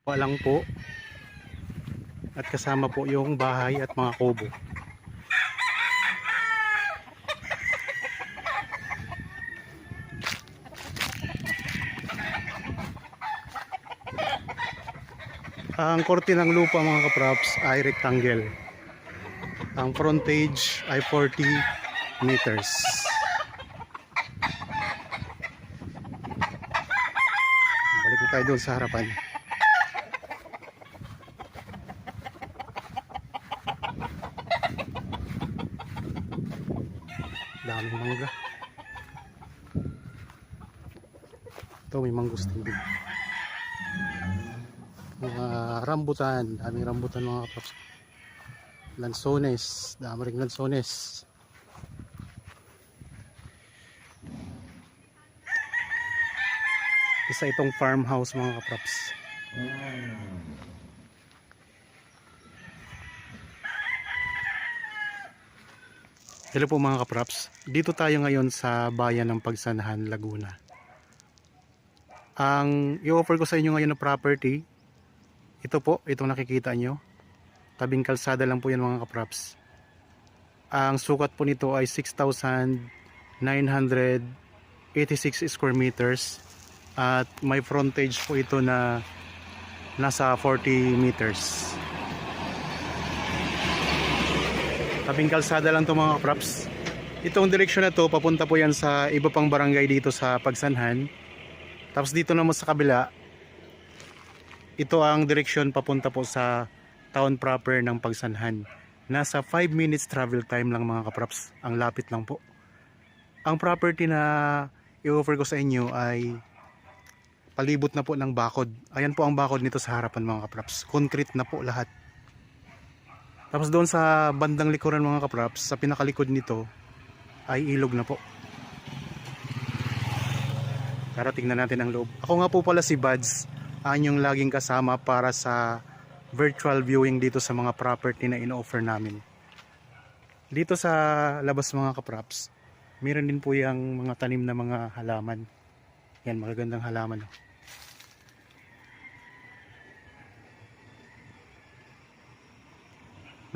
Walang po at kasama po yung bahay at mga kubo. Ang korte ng lupa mga kaprops ay rectangle. Ang frontage ay 40 meters. Balik tayo doon sa harapan. Daming mangga. Ito may mangustin din. Mga rambutan, daming rambutan mga kaprops. Lansones, dami ring lansones. Isa itong farmhouse mga kaprops. Hello po mga kaprops. Dito tayo ngayon sa bayan ng Pagsanahan, Laguna. Ang i-offer ko sa inyo ngayon na property, ito po, itong nakikita nyo. Tabing kalsada lang po yan mga kaprops. Ang sukat po nito ay 6,986 square meters. At may frontage po ito na nasa 40 meters. Tabing kalsada lang ito mga kaprops. Itong direksyon na to papunta po yan sa iba pang barangay dito sa Pagsanhan. Tapos dito naman sa kabila, ito ang direksyon papunta po sa town proper ng Pagsanhan. Nasa 5 minutes travel time lang mga kaprops. Ang lapit lang po. Ang property na i-offer ko sa inyo ay palibot na po ng bakod. Ayan po ang bakod nito sa harapan mga kaprops. Concrete na po lahat. Tapos doon sa bandang likuran mga kaprops, sa pinakalikod nito ay ilog na po. Tara tingnan natin ang loob. Ako nga po pala si Buds, ang yung laging kasama para sa virtual viewing dito sa mga property na in-offer namin. Dito sa labas mga kaprops, meron din po yung mga tanim na mga halaman. Yan, magagandang halaman.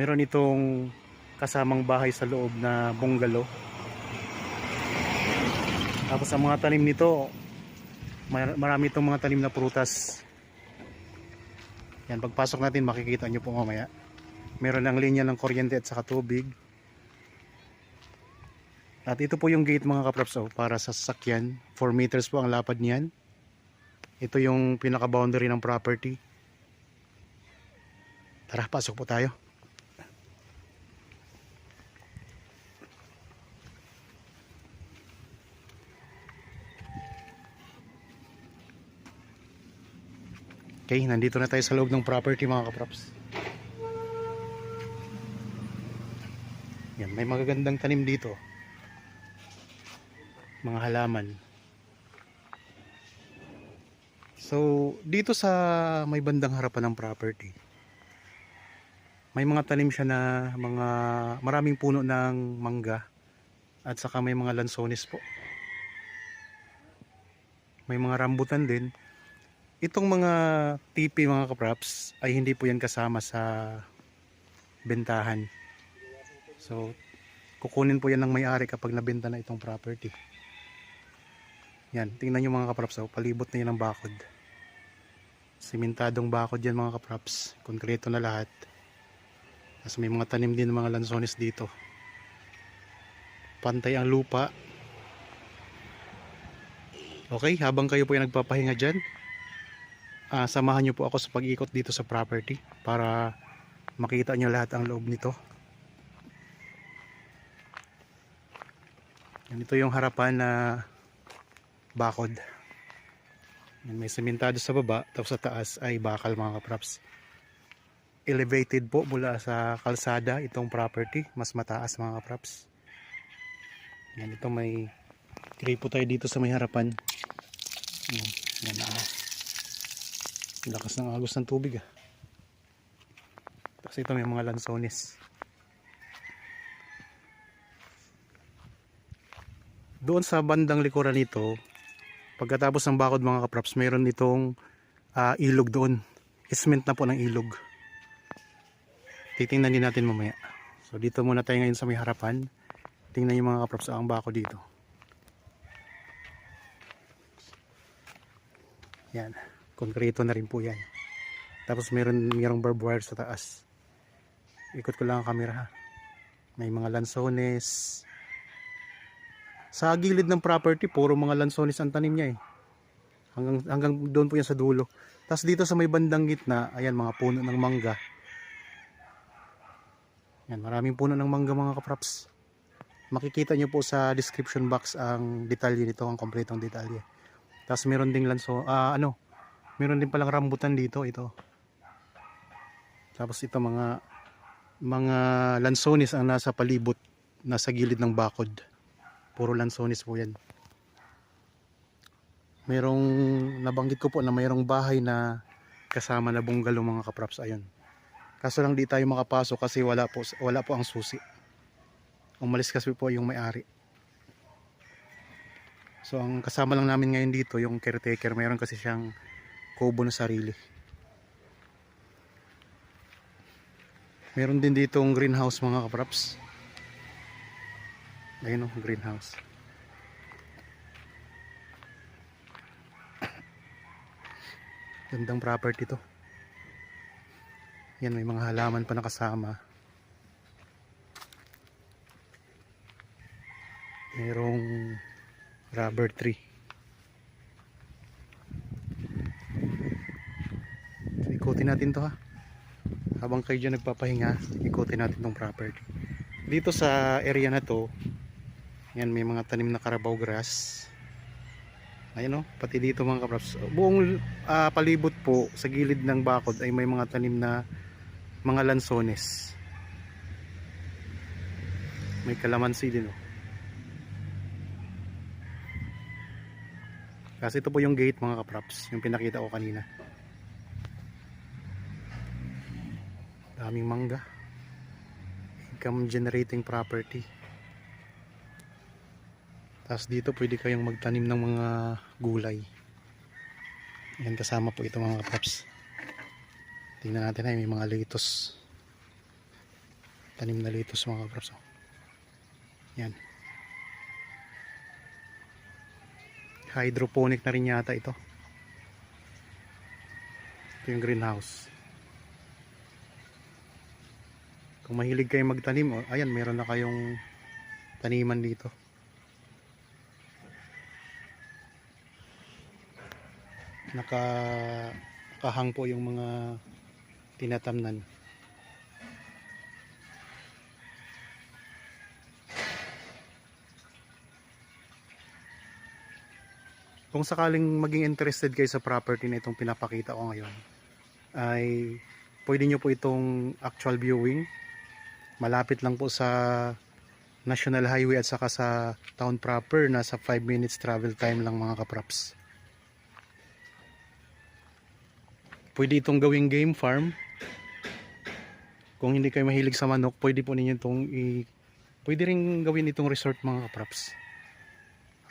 Meron itong kasamang bahay sa loob na bungalow. Tapos ang mga tanim nito, marami itong mga tanim na prutas. Yan, pagpasok natin makikita nyo po mamaya. Meron ang linya ng kuryente at saka tubig. At ito po yung gate mga kaprops para sa sasakyan. 4 meters po ang lapad niyan. Ito yung pinaka boundary ng property. Tara, pasok po tayo. Okay, nandito na tayo sa loob ng property mga kaprops. Yan, may magagandang tanim dito. Mga halaman. So, dito sa may bandang harapan ng property, may mga tanim siya na maraming puno ng mangga at saka may mga lansones po. May mga rambutan din. Itong mga tipi mga kaprops ay hindi po yan kasama sa bentahan. So, kukunin po yan ng may-ari kapag nabenta na itong property. Yan, tingnan nyo mga kaprops, palibot na yan ng bakod. Simentadong bakod yan mga kaprops. Konkreto na lahat. Tapos may mga tanim din ng mga lansones dito. Pantay ang lupa. Okay, habang kayo po ay nagpapahinga dyan, samahan nyo po ako sa pag-ikot dito sa property para makita nyo lahat ang loob nito. Ito yung harapan na bakod. May sementado sa baba, tapos sa taas ay bakal mga kaprops. Elevated po mula sa kalsada itong property, mas mataas mga kaprops. Yan, ito may gripo tayo dito sa may harapan. Yan na. Lakas ng agos ng tubig Tapos ito may mga lansones. Doon sa bandang likuran nito, pagkatapos ng bakod mga kaprops, mayroon itong ilog doon. isment na po ng ilog. Titingnan din natin mamaya. So dito muna tayo ngayon sa may harapan. Tingnan yung mga kaprops ang bako dito. Yan, konkreto na rin po yan. Tapos mayroong barbed wire sa taas. Ikot ko lang ang camera ha. May mga lansones. Sa gilid ng property, puro mga lansones ang tanim niya eh. Hanggang doon po yan sa dulo. Tapos dito sa may bandang gitna, ayan mga puno ng mangga. Yan, maraming puno ng mangga mga kaprops. Makikita nyo po sa description box ang detalye nito, ang kompletong detalye. Tapos meron ding meron din palang rambutan dito, ito. Tapos ito mga lansones ang nasa palibot, nasa gilid ng bakod. Puro lansones po yan. Merong nabanggit ko po na mayroong bahay na kasama na bungalow mga kaprops, ayun. Kaso lang di tayo makapasok kasi wala po ang susi. Umalis kasi po yung may-ari. So ang kasama lang namin ngayon dito yung caretaker, mayroon kasi siyang kubo na sarili. Meron din ditong greenhouse mga kaprops. Ayun o, greenhouse. Gandang property to. Yan, may mga halaman pa nakasama. Merong rubber tree. So, ikutin natin to ha. Habang kayo dyan nagpapahinga, ikutin natin tong property. Dito sa area na to, yan, may mga tanim na carabao grass. Ayun o, pati dito mga kaprops. Buong palibot po sa gilid ng bakod ay may mga tanim na mga lansones. May kalamansi din o. Kasi ito po yung gate mga kaprops, yung pinakita ko kanina. Daming mangga. Income generating property. Tapos dito pwede kayong magtanim ng mga gulay. Yan, kasama po ito mga kaprops. Tingnan natin ay may mga lettuce. Tanim na lettuce mga kaprops. Yan. Hydroponic na rin yata ito. Ito yung greenhouse. Kung mahilig kayong magtanim, ayan, meron na kayong taniman dito. Nakahang po yung mga tinatamnan. Kung sakaling maging interested kayo sa property na itong pinapakita ko ngayon, ay pwede nyo po itong actual viewing. Malapit lang po sa National Highway at saka sa town proper. Nasa 5 minutes travel time lang mga kaprops. Pwede itong gawing game farm. Kung hindi kayo mahilig sa manok, pwede po ninyo itong pwede rin gawin itong resort mga kaprops.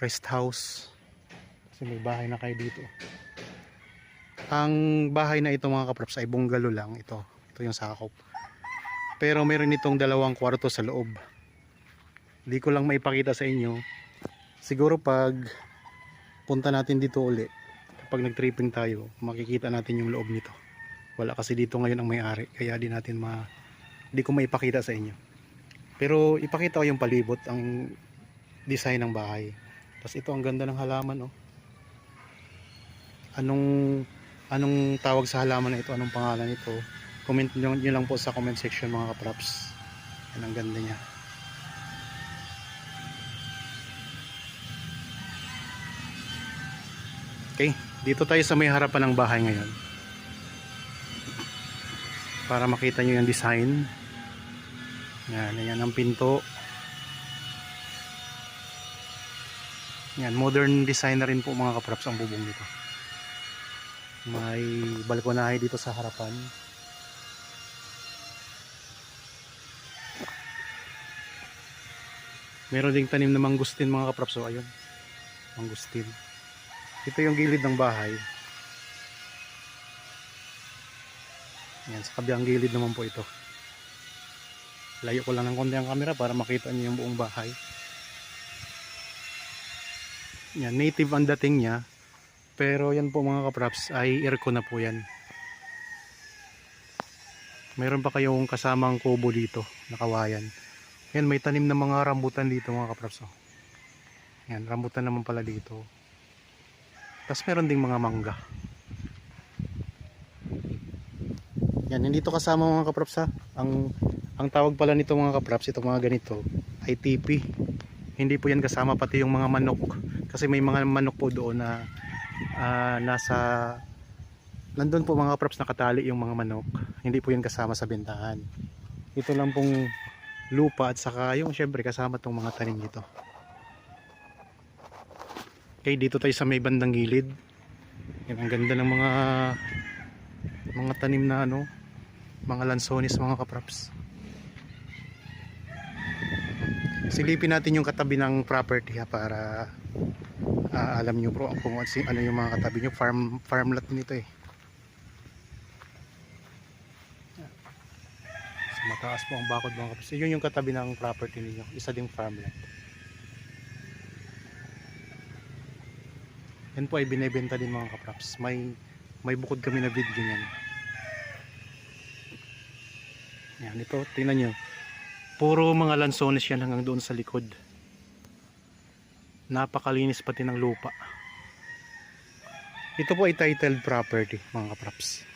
Rest house. Kasi may bahay na kayo dito. Ang bahay na ito mga kaprops ay bungalow lang. Ito yung sakop. Pero meron itong 2 kwarto sa loob. Hindi ko lang maipakita sa inyo. Siguro pag punta natin dito uli, kapag nag-tripping tayo, makikita natin yung loob nito. Wala kasi dito ngayon ang may-ari, kaya di ko maipakita sa inyo. Pero ipakita ko yung palibot, ang design ng bahay. Tapos ito, ang ganda ng halaman oh. Anong tawag sa halaman na ito? Anong pangalan nito? Comment nyo lang po sa comment section mga kaprops. Yan, ang ganda niya. Okay, dito tayo sa may harapan ng bahay ngayon. Para makita nyo yung design. Yan, yan ang pinto. Yan, modern design na rin po mga kaprops ang bubong nito. May balkonahe dito sa harapan. Meron ding tanim na mangustin mga kaprops. So ayun, mangustin. Ito yung gilid ng bahay. Yan, sa kabilang gilid naman po ito. Layo ko lang ng konti ang camera para makita niyo yung buong bahay. Yan, native ang dating niya. Pero yan po mga kapraps ay aircon na po yan. Mayroon pa kayong kasamang kubo dito, nakawayan. Yan, may tanim na mga rambutan dito mga kapraps. Oh. Yan, rambutan naman pala dito. Tapos meron ding mga mangga. Yan, hindi to kasama mga kapraps ha. Ang tawag pala nito mga kapraps, itong mga ganito ay TP. Hindi po yan kasama pati yung mga manok. Kasi may mga manok po doon na nandun po mga kapraps, nakatali yung mga manok. Hindi po yan kasama sa bentahan. Ito lang pong lupa at saka yung syempre kasama tong mga tanim dito. Okay, dito tayo sa may bandang gilid. Yan, ang ganda ng mga tanim na mga lansones mga kapraps. Silipin natin yung katabi ng property ha, para alam nyo bro kung ano yung mga katabi nyo. Farm lot nito eh. So, mataas po ang bakod mga kapraps. Yun yung katabi ng property ninyo, isa ding farm lot. Yan po ay binebenta din mga kapraps. May bukod kami na video niyan. Yan, ito tingnan nyo, puro mga lansones yan hanggang doon sa likod. Napakalinis pati ng lupa. Ito po ay titled property mga kapraps.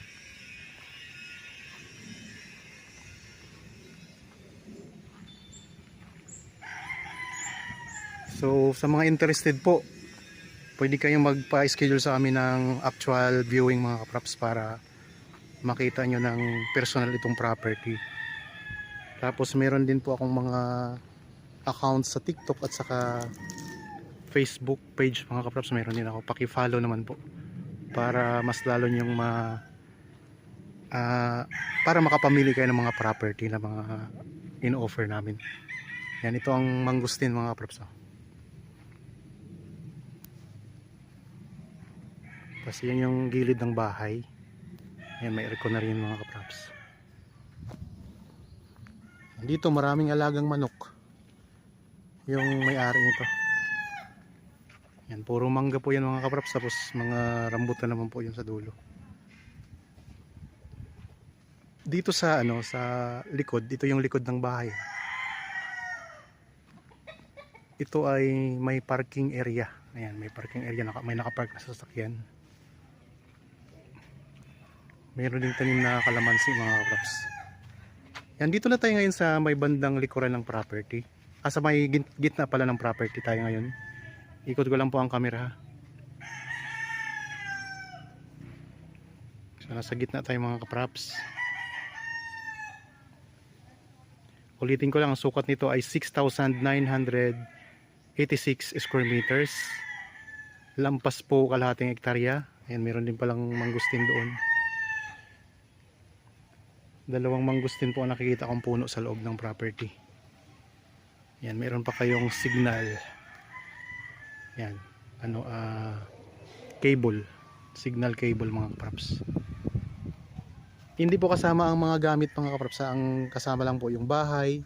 So sa mga interested po, pwede kayong magpa-schedule sa amin ng actual viewing mga kapraps para makita nyo ng personal itong property. Tapos meron din po akong mga accounts sa TikTok at saka Facebook page mga kapraps. Meron din ako, paki-follow naman po para mas lalo nyong para makapamili kayo ng mga property na mga in-offer namin. Yan, ito ang mangustin mga kapraps. Kasi yan yung gilid ng bahay. Yan, may aircon na rin mga kapraps. Dito maraming alagang manok yung may-ari nito. Yan, puro mangga po yan mga kapraps. Tapos mga rambutan naman po yun sa dulo. Dito sa sa likod, ito yung likod ng bahay. Ito ay may parking area. Ayan, may parking area, may nakapark na sasakyan. Mayroon ding tanim na kalamansi mga kapraps. Yan, dito na tayo ngayon sa may bandang likuran ng property. Sa may gitna pala ng property tayo ngayon. Ikot ko lang po ang camera. So, nasa gitna tayo mga kapraps. Ulitin ko lang, ang sukat nito ay 6,986 square meters. Lampas po kalahating hektarya. Ayan, meron din palang mangustin doon. Dalawang mangustin po ang nakikita kong puno sa loob ng property. Yan, meron pa kayong signal. Yan, cable, signal cable mga kapraps. Hindi po kasama ang mga gamit mga kapraps, ang kasama lang po yung bahay.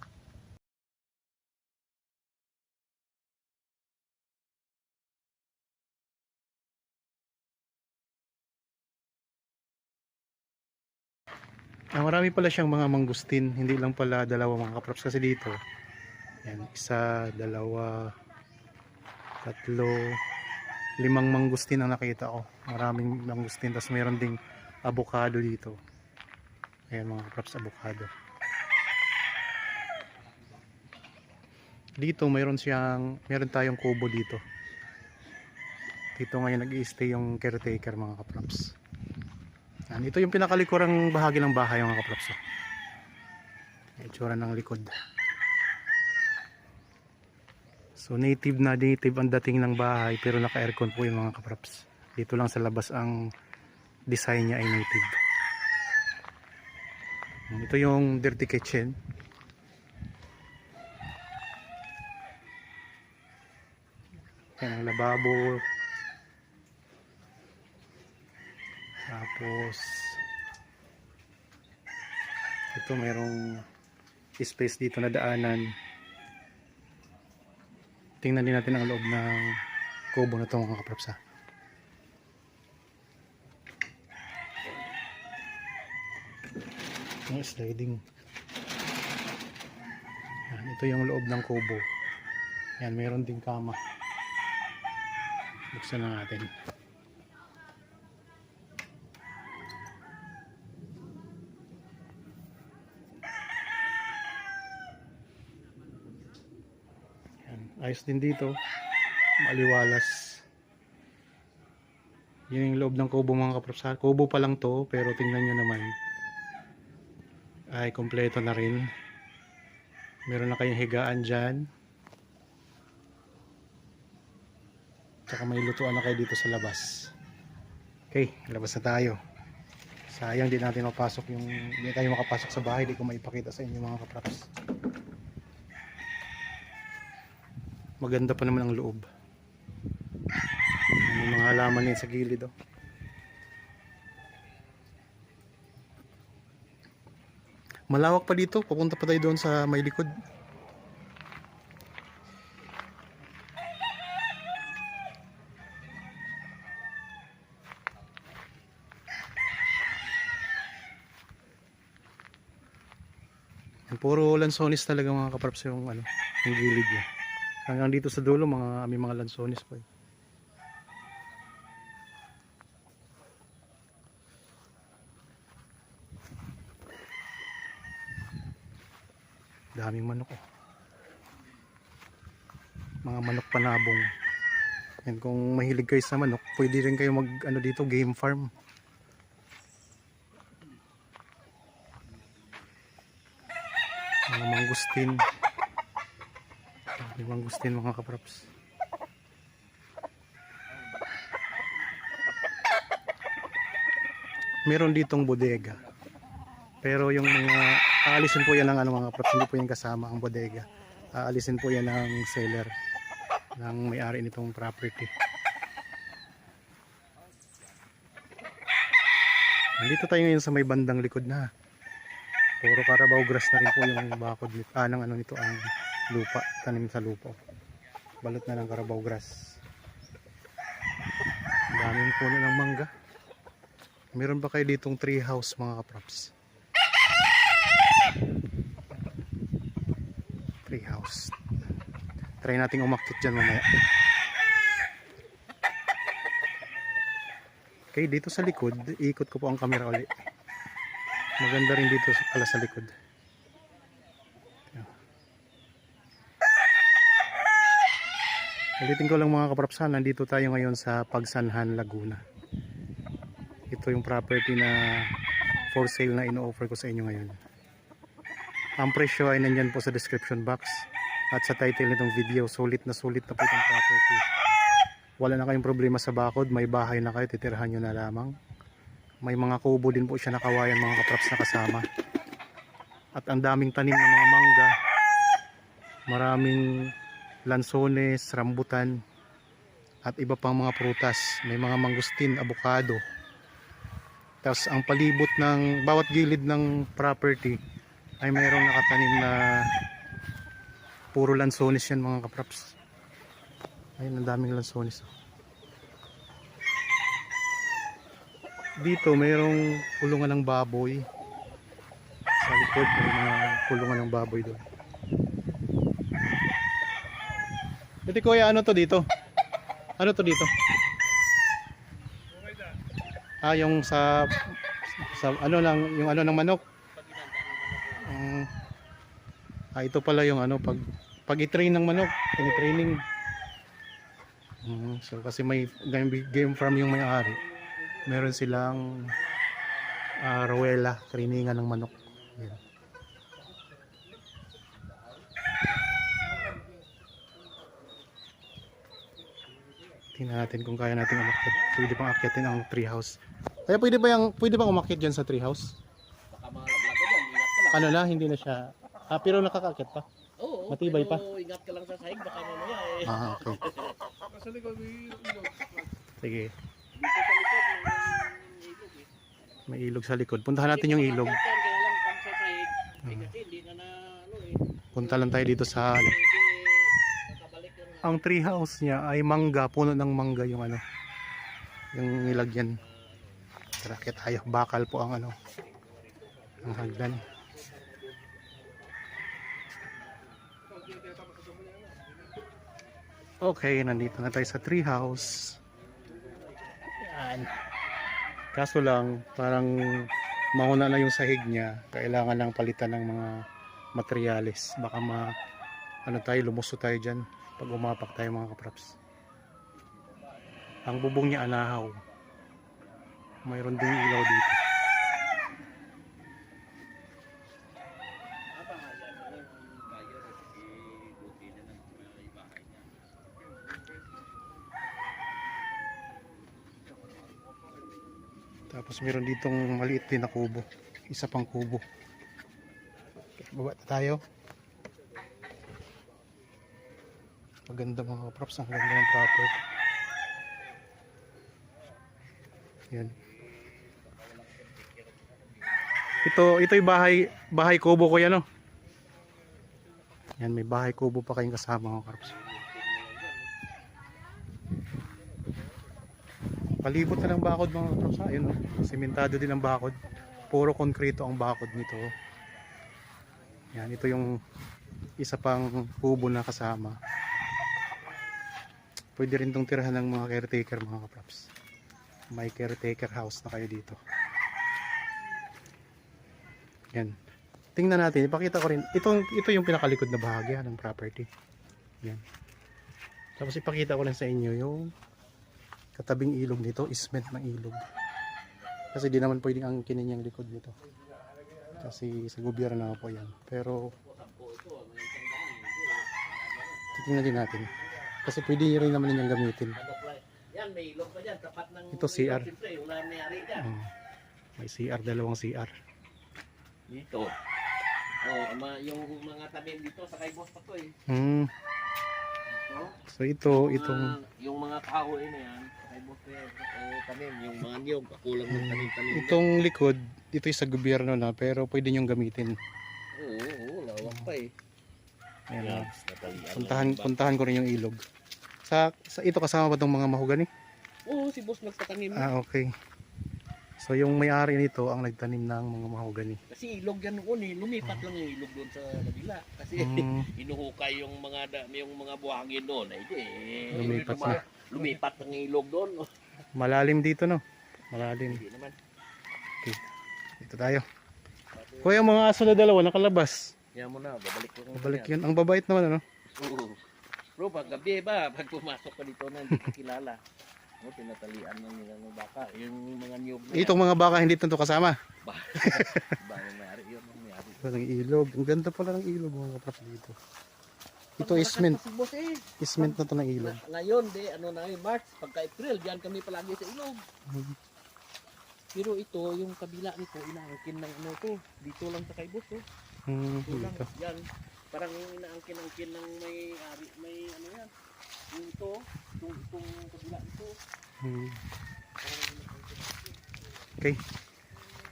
Marami pala siyang mga mangustin, hindi lang pala dalawa mga kapraps, kasi dito yan, isa, dalawa, tatlo, 5 mangustin ang nakita ko. Maraming mangustin, tapos meron ding avocado dito. Ayan mga kapraps, avocado. Dito meron tayong kubo dito. Dito ngayon nag-i-stay yung caretaker mga kapraps. Yan, ito yung pinakalikurang bahagi ng bahay mga kapraps. Itsura ng likod. So native ang dating ng bahay, pero naka-aircon po yung mga kapraps. Dito lang sa labas ang design niya ay native. Ito yung dirty kitchen. Yan ang lababo. Tapos dito, mayroong space dito na daanan. Tingnan din natin ang loob ng kubo na ito mga kaprops ha. Ang sliding. Yan, ito yung loob ng kubo. Yan, mayroon ding kama. Buksan na natin. Yan, ayos din dito. Maliwalas. Yun yung loob ng kubo mga kaprops. Kubo pa lang to, pero tingnan nyo naman. Ay, kompleto na rin. Meron na kayong higaan dyan. Tsaka may lutuan na kayo dito sa labas. Okay, labas na tayo. Sayang di natin mapasok yung, hindi tayo makapasok sa bahay. Di ko maipakita sa inyo mga kaprops. Maganda pa naman ang loob. May mga halaman din sa gilid oh. Malawak pa dito, papunta pa tayo doon sa may likod. Puro lansones talaga mga kaprops yung ano, yung gilid niya. Hanggang dito sa dulo may mga lansones pa. Daming manok oh. Mga manok panabong. Yan, kung mahilig kayo sa manok, pwede rin kayo mag ano dito, game farm. Mga mangustin. May mangustin mga kaprops. Meron ditong bodega. Pero yung mga aalisin po yan ng ano mga kaprops, hindi po yan kasama ang bodega. Aalisin po yan ng seller, ng may-ari nitong property. Nandito tayo ngayon sa may bandang likod na. Puro Carabao grass na rin po yung bakod nito. Ng ano nito ang lupa, tanim sa lupa. Balot na ng Carabao grass. Daming puno ng mangga. Meron pa kayo ditong tree house mga kaprops. Tree house. Try nating umakyat dyan mamaya. Okay, dito sa likod, iikot ko po ang camera ulit. Maganda rin dito pala sa likod. Ulitin ko lang mga kaprops, nandito tayo ngayon sa Pagsanhan, Laguna. Ito yung property na for sale na ino-offer ko sa inyo ngayon. Ang presyo ay nandyan po sa description box at sa title nitong video. Sulit na po itong property. Wala na kayong problema sa bakod, may bahay na kayo, titirhan nyo na lamang. May mga kubo din po siya na kawayan mga kaprops na kasama. At ang daming tanim ng mga mangga. Maraming lansones, rambutan at iba pang mga prutas. May mga mangustin, abukado. Tapos ang palibot ng bawat gilid ng property ay mayroong nakatanim na puro lansones yan mga kaprops. Ayun, ang daming lansones. Dito mayroong kulungan ng baboy. Sa likod may mga kulungan ng baboy doon. Ito kuya, ano to dito? Ano to dito? Yung sa ano lang, yung ano ng manok. Ito pala yung ano pag i-train ng manok, ini-training. So kasi may game farm yung may-ari. Meron silang rawela, trainingan ng manok. Yan. Tingnan natin kung kaya natin umakyat. Pwede bang akyatin ang tree house. Kaya pwede bang umakyat diyan sa tree house? Baka malaglag ka dyan, ingat ka lang. Ano na, hindi na siya. Pero nakakaakyat pa. Oo, matibay pa. pero ingat ka lang sa sahig, baka mamaya eh. Okay. Sa likod may ilog. Sige. Dito sa likod may ilog eh. May ilog sa likod. Puntahan natin yung ilog. Kaya lang pang sa sahig, kasi hindi na ano eh. Punta lang tayo dito sa ano. Hindi nakabalik yung Ang tree house niya ay mangga, puno ng mangga yung ano, yung nilagyan. Tara, kaya tayo, bakal po ang ano, ang hagdan. Okay, nandito na tayo sa tree house. Yan. Kaso lang, parang mauna na yung sahig niya. Kailangan lang palitan ng mga materyales. Baka ano tayo, lumuso tayo dyan pag umapak tayo mga kapraps. Ang bubong niya anahaw. Mayroon ding ilaw dito. Tapos meron ditong maliit din na kubo. Isa pang kubo. Okay, baba na tayo. Maganda mga props. Ang ganda ng property. Yan. Ito yung bahay kubo ko yan, oh. Yan, may bahay kubo pa kayong kasama mga props. Palibot na ng bakod mga katrops. Ayun, oh. Simentado din ang bakod. Puro konkreto ang bakod nito. Yan, ito yung isa pang kubo na kasama. Pwede rin itong tirahan ng mga caretaker mga katrops. May caretaker house na kayo dito. Yan. Tingnan natin, ipakita ko rin. Ito yung pinakalikod na bahagi ng property. Yan. Tapos ipakita ko rin sa inyo yung katabing ilog nito, isment ng ilog. Kasi di naman pwedeng angkinin yung likod nito. Kasi sa gobyerno na po yan. Pero titingnan din natin. Kasi pwede rin naman ninyang gamitin. yan, may ilog pa dyan, tapat ng Ito CR. siyempre, yung may-ari dyan. May CR, dalawang CR. Dito. Yung mga tanim dito, sakay boss pa to eh. So itong Yung mga kahoy na yan, sakay boss pa yan. Tanim, yung mga niyog, kakulang ng tanim-tanim. itong likod, ito yung sa gobyerno na pero pwede nyong gamitin. Oo, lawak pa eh. Ayan, Natalian puntahan ko rin yung ilog. Sa ito kasama ba itong mga mahogani? Oo, si boss nagtatanim. Okay. So yung may-ari nito ang nagtanim ng mga mahogani. Kasi ilog yan noon eh, lumipat lang yung ilog doon sa kabila. Kasi inuhukay yung mga buhangin doon. Ay di, Lumipat na. lumipat ng ilog doon. Malalim dito, no? Malalim. Hindi naman. Okay. Dito tayo. Kuya, mga aso na dalawa nakalabas. Kaya mo na, babalik ko. Babalik yun. Ang babait naman, ano? Oo. Bro, pag gabi ba, pag pumasok ka dito na hindi ka kilala. Tinatalian ng nila ng baka. Yung mga niyog na Itong mga baka hindi ito kasama. ba yung may-ari yun, yung may-ari. Ito ng ilog. Ang ganda pala ng ilog mga kaprap dito. Ito isment. Si boss eh. Isment na to ng ilog. Ngayon, ano na yung March, pagka April, diyan kami palagi sa ilog. Pero ito, yung kabila nito, inaangkin ng ano to. Dito lang sa kay boss, oh. Dito lang, Dito. yan. Parang inaangkin-angkin ng may ano yan. Yung ito, itong kabila ito. Okay.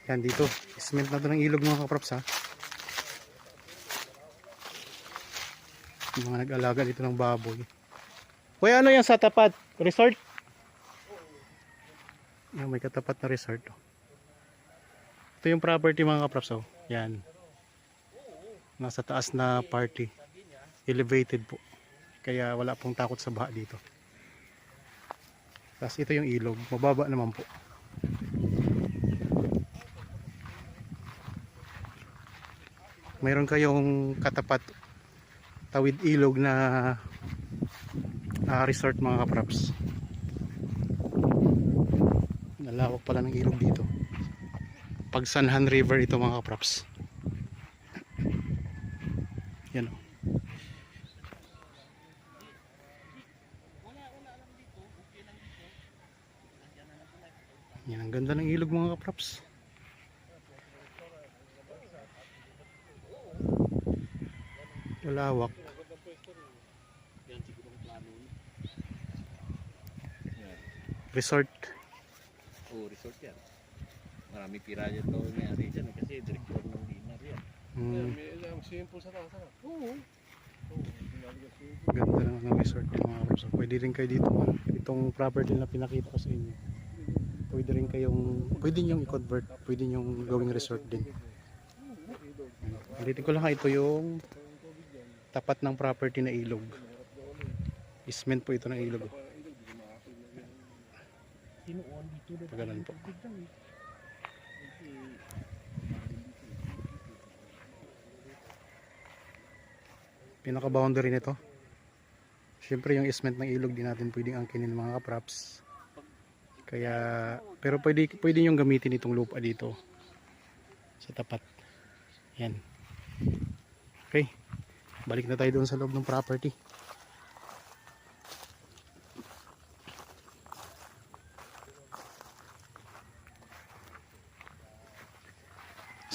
Yan dito. Isment na to ng ilog mga kapraps, ha. Yung mga nag-alaga dito ng baboy. Kuya, ano yan sa tapat? Resort? Yan, may katapat na resort, oh. Ito yung property mga kapraps, oh. Yan. Nasa taas na party. Elevated po. Kaya wala pong takot sa baha dito. Tapos ito yung ilog. Mababa naman po. Mayroon kayong katapat tawid ilog na resort mga kapraps. Nalawak pala ng ilog dito. Pagsanhan River ito mga kapraps. Yan, oh. Yan, ang ganda ng ilog mga kapraps. Malawak. Yan siguro ang plano niya. Resort. Oo, resort yan. Marami pira dyan to may-ari dyan kasi direktor ng dinar yan. May swimming pool sa taas. Oo. Ganda ng resort mga kapraps. So, pwede rin kayo dito. Itong property na pinakita ko sa inyo. Pwede nyo i-convert. Pwede nyo gawing resort din. Ulitin ko lang, ito yung tapat ng property na ilog. Isment po ito ng ilog. Tinuon dito. Pagalan po. Pinaka-boundary nito. Siyempre yung isment ng ilog din natin pwedeng angkinin mga kapraps. Kaya, pero pwede yung gamitin itong lupa dito. Sa tapat. Yan. Okay. Balik na tayo doon sa loob ng property.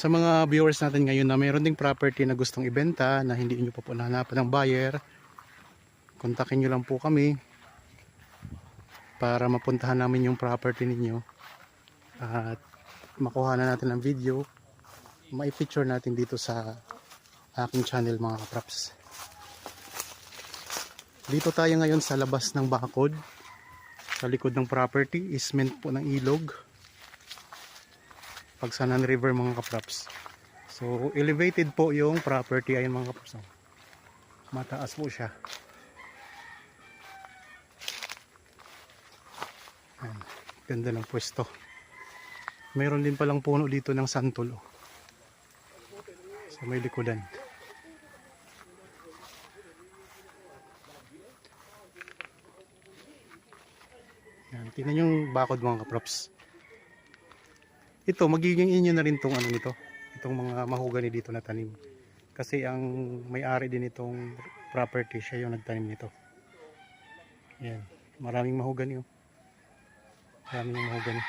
Sa mga viewers natin ngayon na mayroon ding property na gustong ibenta na hindi nyo pa po nahanapan ng buyer, kontakin nyo lang po kami para mapuntahan namin yung property ninyo at makuha na natin ang video, mai-feature natin dito sa aking channel mga kapraps. Dito tayo ngayon sa labas ng bakod, sa likod ng property, isment po ng ilog. Pagsanan River mga kapraps. So elevated po yung property, ayun mga kapraps. Mataas po siya. Ayan. Ganda ng pwesto. Mayroon din palang puno dito ng santol sa may likodan. Ayan. Tingnan yung bakod mga kapraps. Ito magiging inyo na rin tong ano nito, itong mga mahogany dito na tanim. Kasi ang may-ari din itong property, siya yung nagtanim nito. Yan, maraming mahogany oh. Maraming mahogany.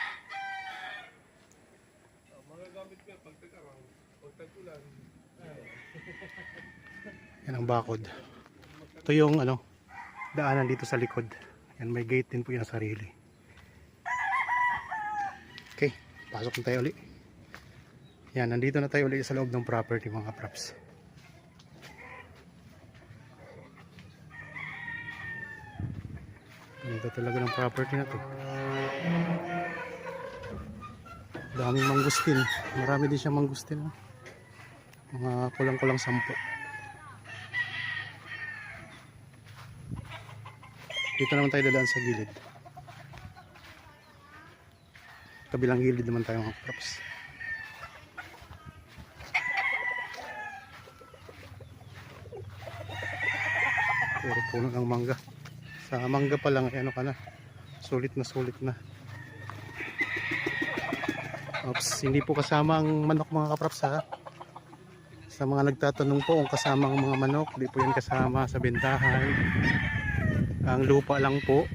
Yan ang bakod. Ito yung ano, daanan dito sa likod. Yan, may gate din po yung sarili. Okay. Pasok na tayo ulit. Yan, nandito na tayo ulit sa loob ng property mga props. Ganda talaga ng property na to. Daming mangustin. Marami din siya mangustin. Mga kulang-kulang 10. Dito naman tayo dadaan sa gilid. Kabilang gilid naman tayo mga props. Puro puno ng mangga. Sa mangga pa lang ano ka na, sulit na. Oops, hindi po kasama ang manok mga kapraps ha. Sa mga nagtatanong po kung kasama ang mga manok, hindi po yan kasama sa bentahan. Ang lupa lang po.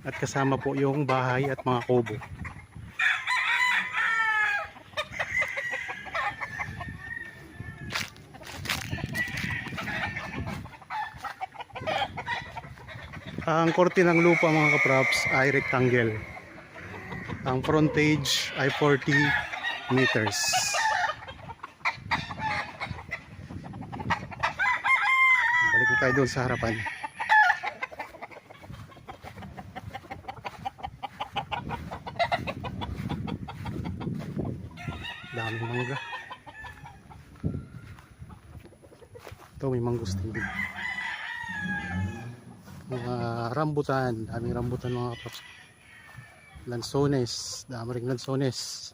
At kasama po yung bahay at mga kubo. Ang korte ng lupa mga kapraps ay rectangle. Ang frontage ay 40 meters. Balik tayo doon sa harapan. Daming mangga. Ito may mangustin din. Mga rambutan, daming rambutan mga kapraps. Lansones, dami ring lansones.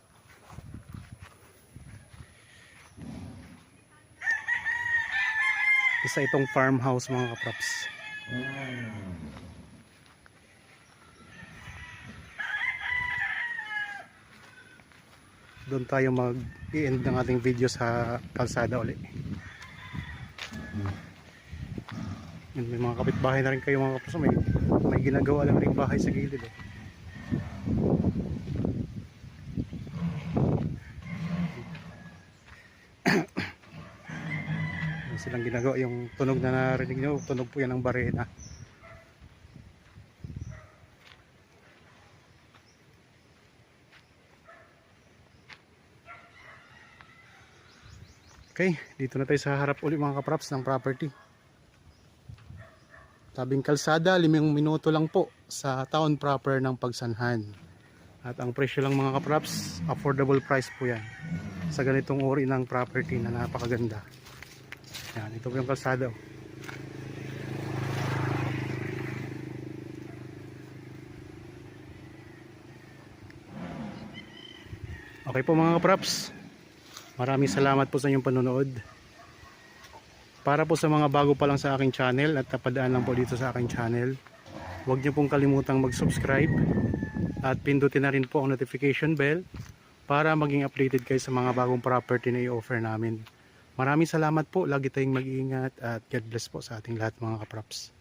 Isa itong farmhouse mga kapraps. Doon tayo mag-i-end ng ating video sa kalsada ulit. Yun, may mga kapitbahay na rin kayo mga kapraps. May ginagawa lang rin bahay sa gilid eh. Silang ginagawa yung tunog na narinig nyo, tunog po yan ng barena. Okay, dito na tayo sa harap ulit mga kapraps ng property. Tabing kalsada, 5 minuto lang po sa town proper ng Pagsanhan. At ang presyo lang mga kapraps, affordable price po yan. Sa ganitong uri ng property na napakaganda. Yan, ito po yung kalsada. Okay po mga kapraps. Maraming salamat po sa inyong panonood. Para po sa mga bago pa lang sa aking channel at napadaan lang po dito sa aking channel, huwag niyo pong kalimutang mag-subscribe at pindutin na rin po ang notification bell para maging updated kayo sa mga bagong property na i-offer namin. Maraming salamat po. Lagi tayong mag-iingat at God bless po sa ating lahat mga kapraps.